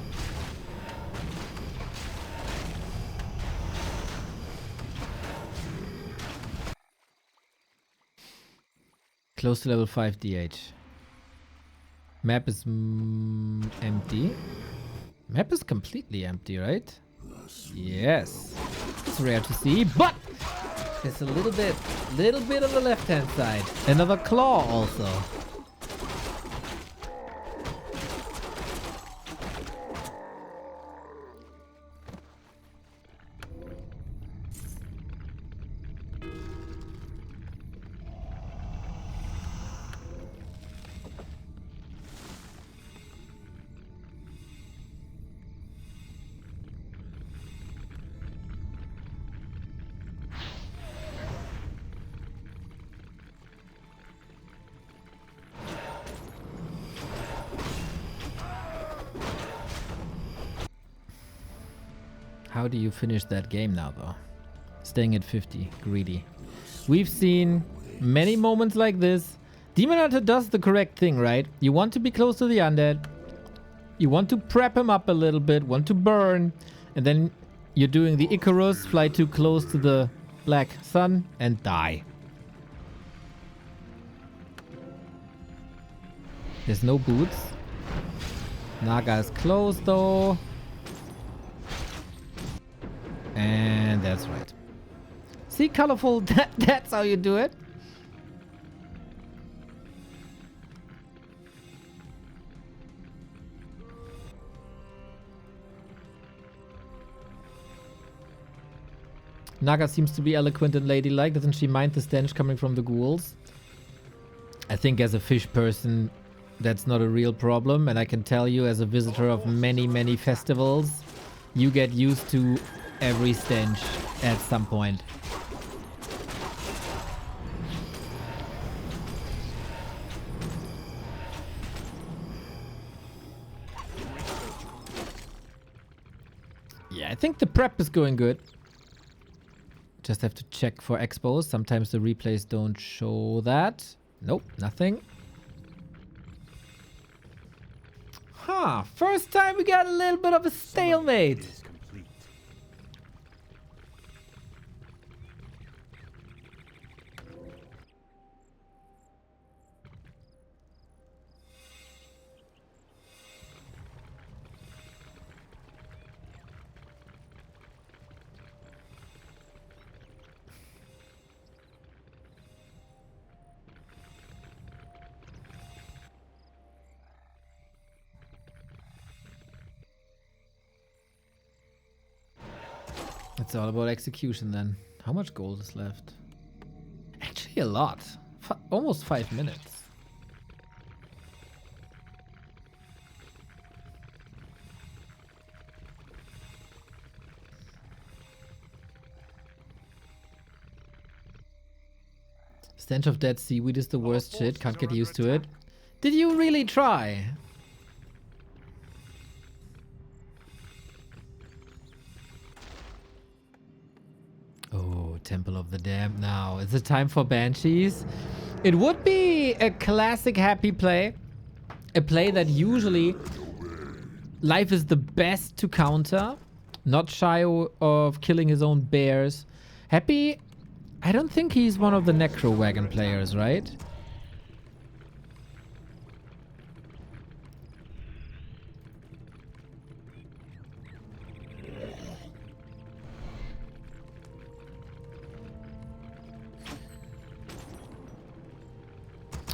Close to level 5 DH. Map is empty. Map is completely empty, right? Yes. It's rare to see, but it's a little bit on the left-hand side. Another claw also. How do you finish that game now, though? Staying at 50. Greedy. We've seen many moments like this. Demon Hunter does the correct thing, right? You want to be close to the undead. You want to prep him up a little bit. Want to burn. And then you're doing the Icarus. Fly too close to the black sun and die. There's no boots. Naga is close, though. And that's right. See, colorful, that's how you do it. Naga seems to be eloquent and ladylike. Doesn't she mind the stench coming from the ghouls? I think as a fish person, that's not a real problem. And I can tell you, as a visitor of many, many festivals, you get used to every stench at some point. Yeah, I think the prep is going good. Just have to check for expos. Sometimes the replays don't show that. Nope, nothing. Huh, first time we got a little bit of a stalemate. It's all about execution then. How much gold is left? Actually a lot. Almost 5 minutes. Stench of dead seaweed is the worst shit. Can't get used to it. Did you really try? Oh, Temple of the Damned now. Is it time for Banshees? It would be a classic happy play. A play that usually life is the best to counter. Not shy of killing his own bears. Happy I don't think he's one of the Necro Wagon players, right?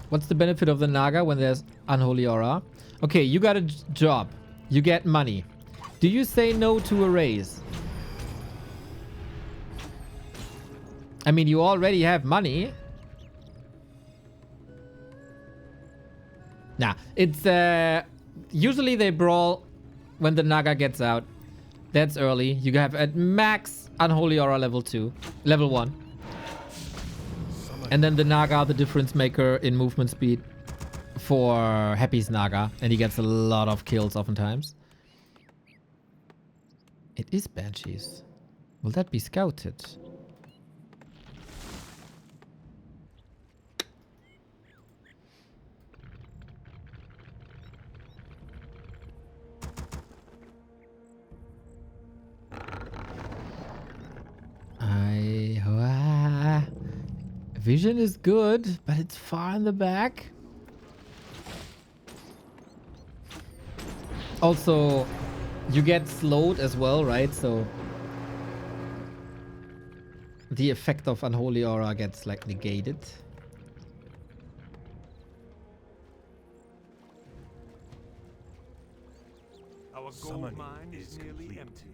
What's the benefit of the Naga when there's Unholy Aura? Okay, you got a job. You get money. Do you say no to a raise? I mean, you already have money. Nah, it's usually they brawl when the Naga gets out. That's early. You have at max Unholy Aura level 2, level 1. And then the Naga, the difference maker in movement speed for Happy's Naga. And he gets a lot of kills oftentimes. It is Banshees. Will that be scouted? Vision is good, but it's far in the back. Also, you get slowed as well, right? So the effect of Unholy Aura gets like negated. Our gold mine is nearly empty.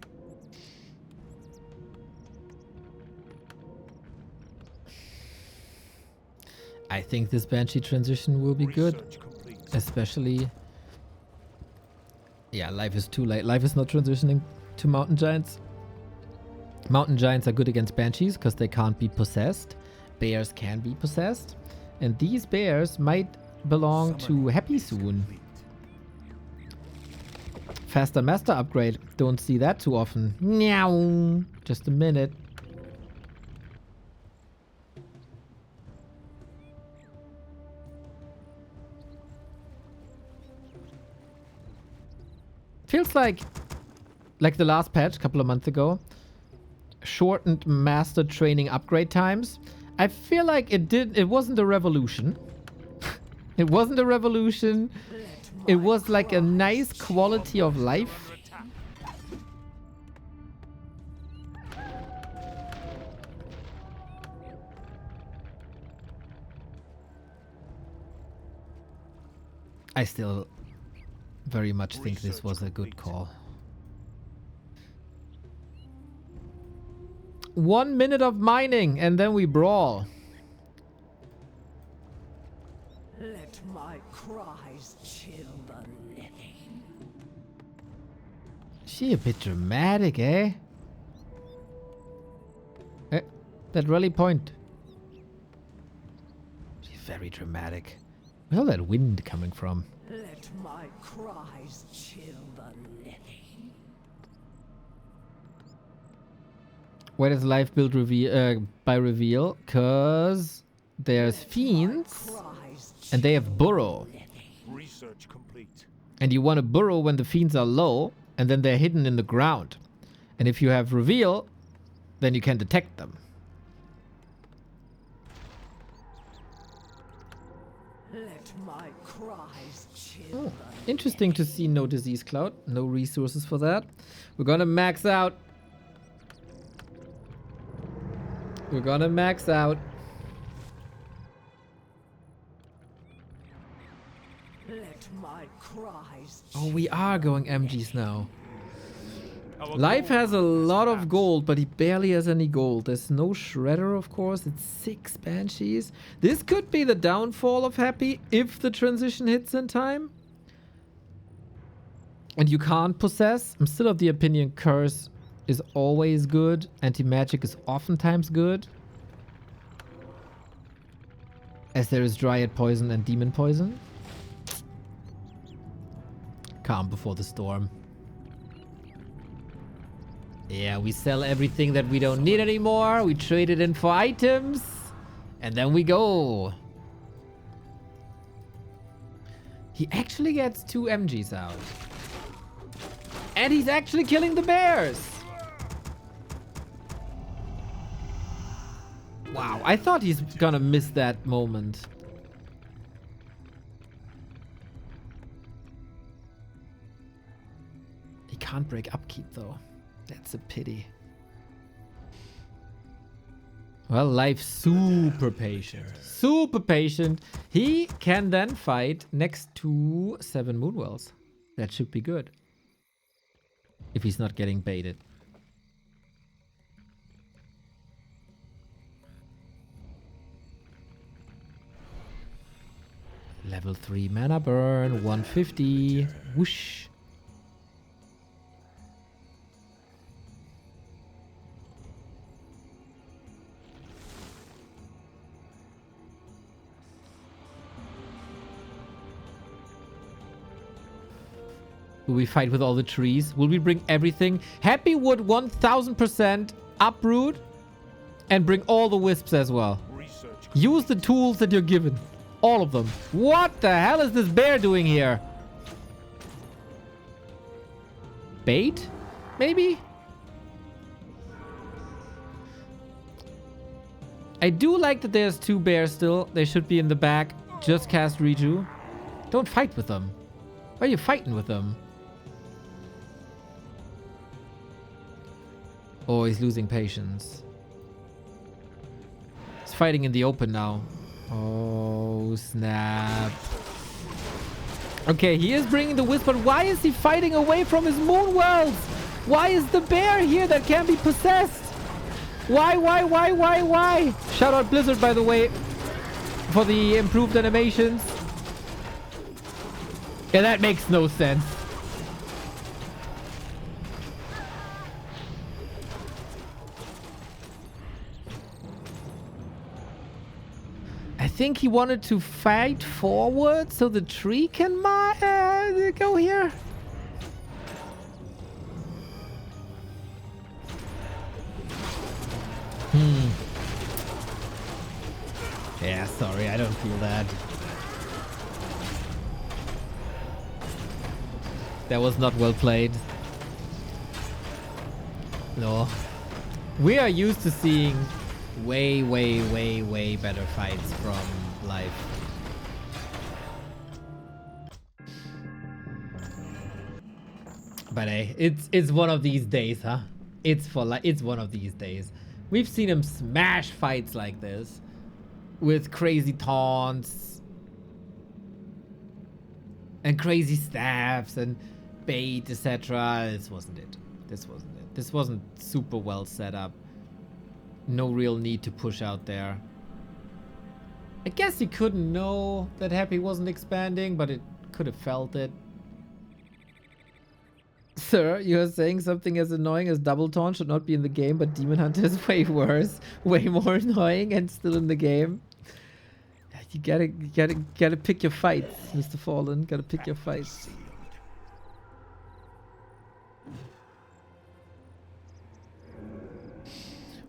I think this Banshee transition will be good. Especially... Yeah, life is too late. Life is not transitioning to Mountain Giants. Mountain Giants are good against Banshees because they can't be possessed. Bears can be possessed. And these bears might belong to Happy soon. Faster Master upgrade. Don't see that too often. Meow. Just a minute. Feels like the last patch a couple of months ago, shortened master training upgrade times. I feel like it wasn't a revolution. It wasn't a revolution. It was like a nice quality of life. I still very much think this was a good call. 1 minute of mining and then we brawl. Let my cries chill the living. She a bit dramatic, eh? That rally point. She's very dramatic. Where's all that wind coming from? Let my cries chill the living. Where does life build by reveal? Cause there's fiends and they have burrow. Research complete. And you want to burrow when the fiends are low and then they're hidden in the ground. And if you have reveal, then you can detect them. Let my cries chill. Oh, interesting to see no disease cloud. No resources for that. We're gonna max out. We're gonna max out. Let my cries Oh, we are going MGs now. Our Life gold has a mine is lot of collapsed. gold, but he barely has any gold. There's no Shredder, of course. It's 6 Banshees. This could be the downfall of Happy if the transition hits in time. And you can't possess. I'm still of the opinion Curse is always good. Anti-magic is oftentimes good. As there is Dryad Poison and Demon Poison. Calm before the storm. Yeah, we sell everything that we don't need anymore. We trade it in for items. And then we go. He actually gets 2 MGs out. And he's actually killing the bears. Wow, I thought he's gonna miss that moment. He can't break upkeep though. That's a pity. Well, Life's super patient. Super patient. He can then fight next to 7 Moonwells. That should be good. If he's not getting baited. Level 3 mana burn, 150. Whoosh. Will we fight with all the trees? Will we bring everything? Happy would 1000% uproot and bring all the wisps as well. Use the tools that you're given. All of them. What the hell is this bear doing here? Bait? Maybe? I do like that there's 2 bears still. They should be in the back. Just cast Reju. Don't fight with them. Why are you fighting with them? Oh, he's losing patience. He's fighting in the open now. Oh, snap. Okay, he is bringing the wisp, but why is he fighting away from his Moonwells? Why is the bear here that can't be possessed? Why? Shout out Blizzard, by the way, for the improved animations. Yeah, that makes no sense. I think he wanted to fight forward so the tree can go here. Yeah, sorry, I don't feel that. That was not well played. No. We are used to seeing way better fights from Life. But hey, it's one of these days, huh? It's one of these days. We've seen him smash fights like this with crazy taunts and crazy stabs and bait, etc. This wasn't it. This wasn't super well set up. No real need to push out there. I guess he couldn't know that Happy wasn't expanding, but it could have felt it. Sir, you are saying something as annoying as double taunt should not be in the game, but Demon Hunter is way worse, way more annoying, and still in the game. You gotta pick your fights, Mr. Fallen. Gotta pick your fights.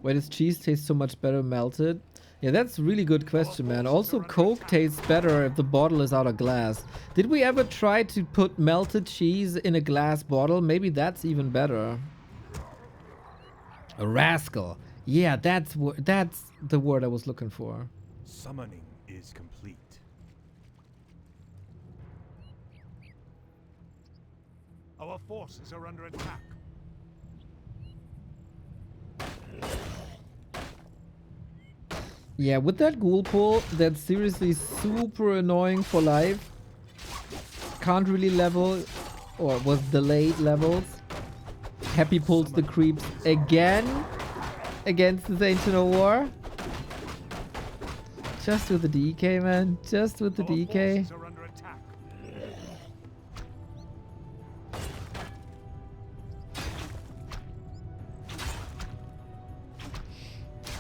Why does cheese taste so much better melted? Yeah, that's a really good question, man. Also, Coke tastes better if the bottle is out of glass. Did we ever try to put melted cheese in a glass bottle? Maybe that's even better. A rascal. Yeah, that's the word I was looking for. Summoning is complete. Our forces are under attack. Yeah, with that ghoul pull, that's seriously super annoying for Life. Can't really level, or was delayed levels. Happy pulls the creeps again against the Ancient of War. Just with the DK, man. Just with the DK.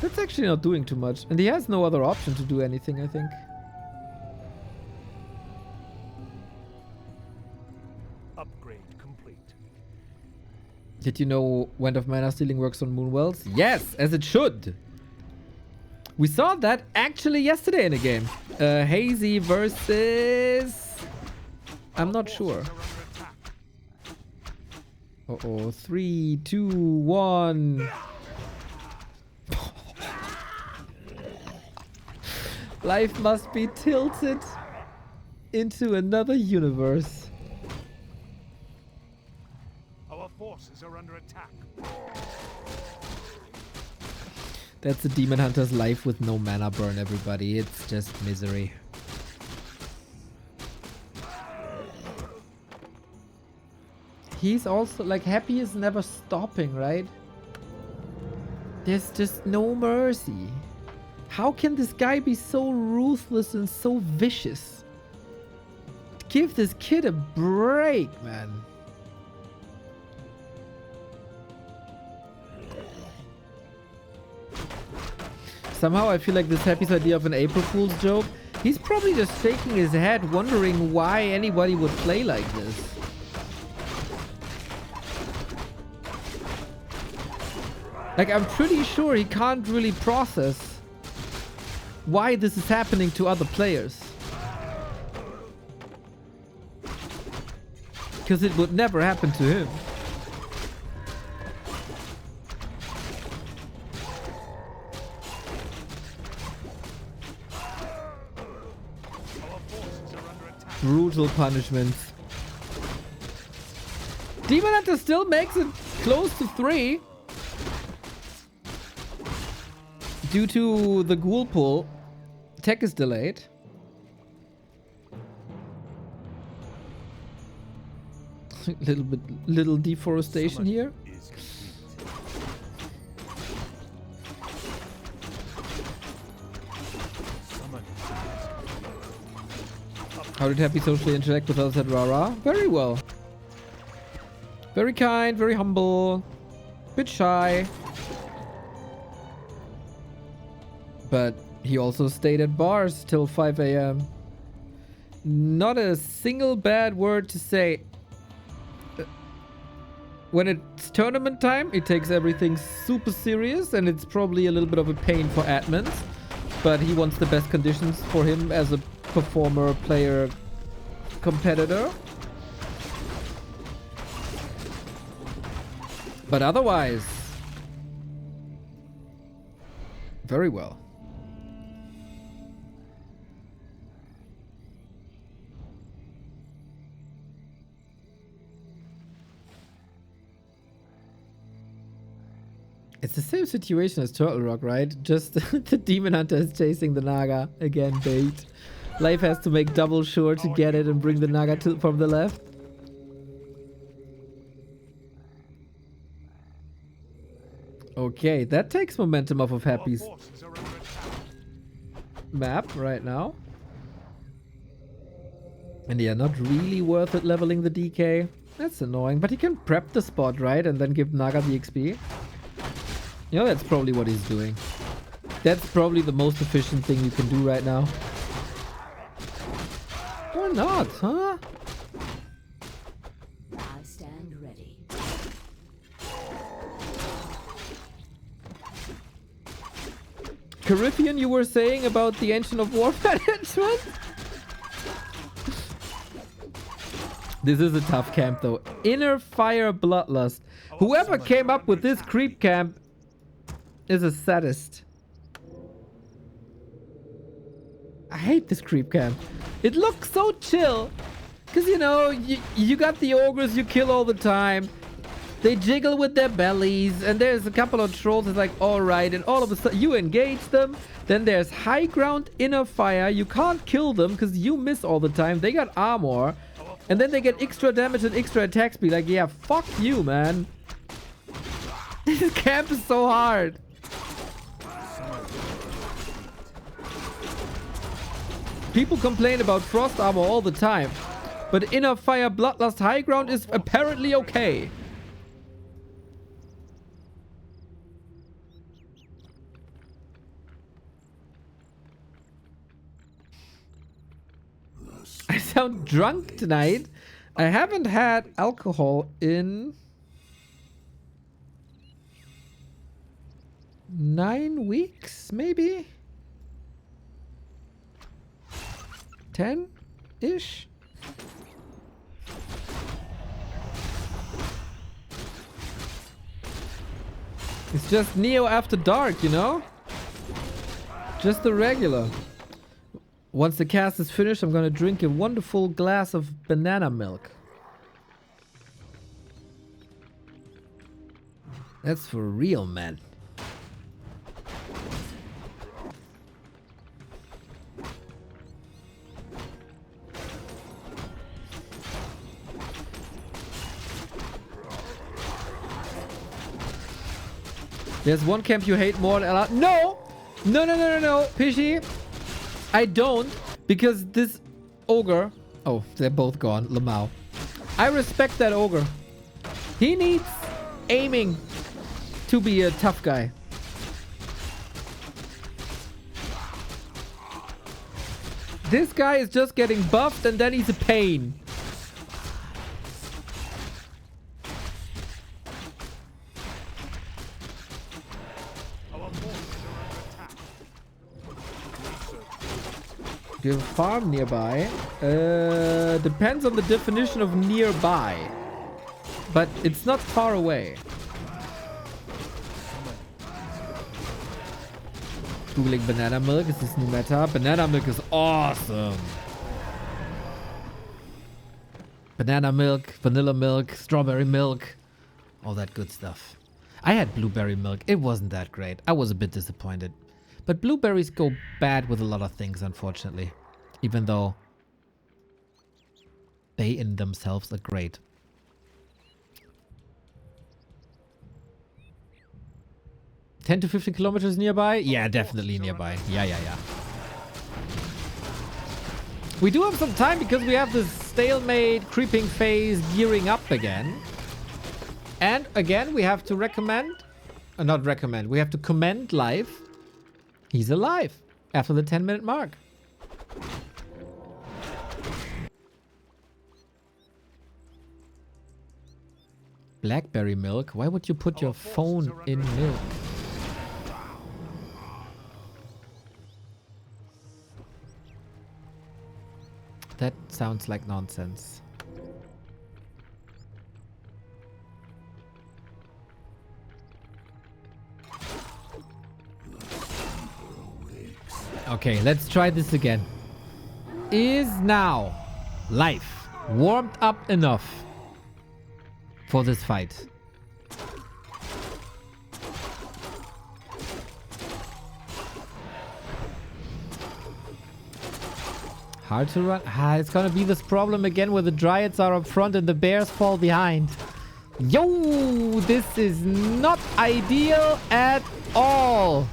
That's actually not doing too much. And he has no other option to do anything, I think. Upgrade complete. Did you know Wind of Mana stealing works on Moonwells? Yes, as it should. We saw that actually yesterday in a game. Hazy versus... I'm not sure. Uh-oh. 3, 2, 1... Life must be tilted into another universe. Our forces are under attack. That's a Demon Hunter's life with no mana burn, everybody. It's just misery. He's also like Happy is never stopping, right? There's just no mercy. How can this guy be so ruthless and so vicious? Give this kid a break, man. Somehow I feel like this Happy's idea of an April Fool's joke, he's probably just shaking his head wondering why anybody would play like this. Like, I'm pretty sure he can't really process why this is happening to other players. Because it would never happen to him. Brutal punishments. Demon Hunter still makes it close to 3. Due to the ghoul pull, tech is delayed. little deforestation here. How did Happy socially interact with us at Rara? Very well. Very kind, very humble, bit shy. But he also stayed at bars till 5 a.m. Not a single bad word to say. When it's tournament time, it takes everything super serious and it's probably a little bit of a pain for admins. But he wants the best conditions for him as a performer, player, competitor. But otherwise, very well. It's the same situation as Turtle Rock, right? Just the Demon Hunter is chasing the Naga. Again, bait. Life has to make double sure to get it and bring the Naga from the left. Okay, that takes momentum off of Happy's map right now. And yeah, not really worth it leveling the DK. That's annoying, but he can prep the spot, right? And then give Naga the XP. You know, that's probably what he's doing. That's probably the most efficient thing you can do right now. Or not, huh? I stand ready. Caribbean, you were saying about the Ancient of War management? This is a tough camp though. Inner Fire Bloodlust. Whoever came up with this creep camp is a sadist. I hate this creep camp. It looks so chill. Because, you know, you got the ogres you kill all the time. They jiggle with their bellies. And there's a couple of trolls that's like, alright. And all of a sudden, you engage them. Then there's high ground, inner fire. You can't kill them because you miss all the time. They got armor. And then they get extra damage and extra attack speed. Like, yeah, fuck you, man. This camp is so hard. People complain about frost armor all the time, but inner fire bloodlust high ground is apparently okay. I sound drunk tonight. I haven't had alcohol in 9 weeks, maybe? 10-ish? It's just Neo after dark, you know? Just the regular. Once the cast is finished, I'm gonna drink a wonderful glass of banana milk. That's for real, man. There's one camp you hate more than other. No! No, no, no, no, no, Pishy. I don't, because this ogre... Oh, they're both gone. Lamau. I respect that ogre. He needs aiming to be a tough guy. This guy is just getting buffed and then he's a pain. Do you have a farm nearby? Depends on the definition of nearby. But it's not far away. Googling banana milk. Is this new meta? Banana milk is awesome. Banana milk, vanilla milk, strawberry milk. All that good stuff. I had blueberry milk. It wasn't that great. I was a bit disappointed. But blueberries go bad with a lot of things, unfortunately. Even though they in themselves are great. "10 to 15 kilometers nearby?" Yeah, definitely nearby. Yeah. We do have some time because we have this stalemate creeping phase gearing up again. And again, we have to recommend... not recommend. We have to commend life. He's alive after the 10-minute mark. Blackberry milk? Why would you put your phone in milk? That sounds like nonsense. Okay, let's try this again. Is now life warmed up enough for this fight? Hard to run. It's gonna be this problem again where the dryads are up front and the bears fall behind. Yo, this is not ideal at all.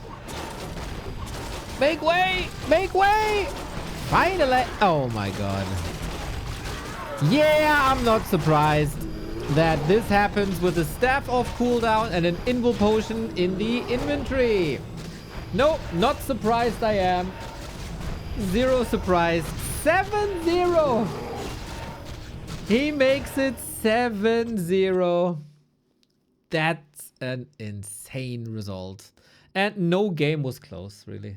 Make way! Make way! Finally! Oh my god. Yeah, I'm not surprised that this happens with a staff off cooldown and an invul potion in the inventory. No, not surprised I am. Zero surprise. 7-0. He makes it 7-0. That's an insane result. And no game was close, really.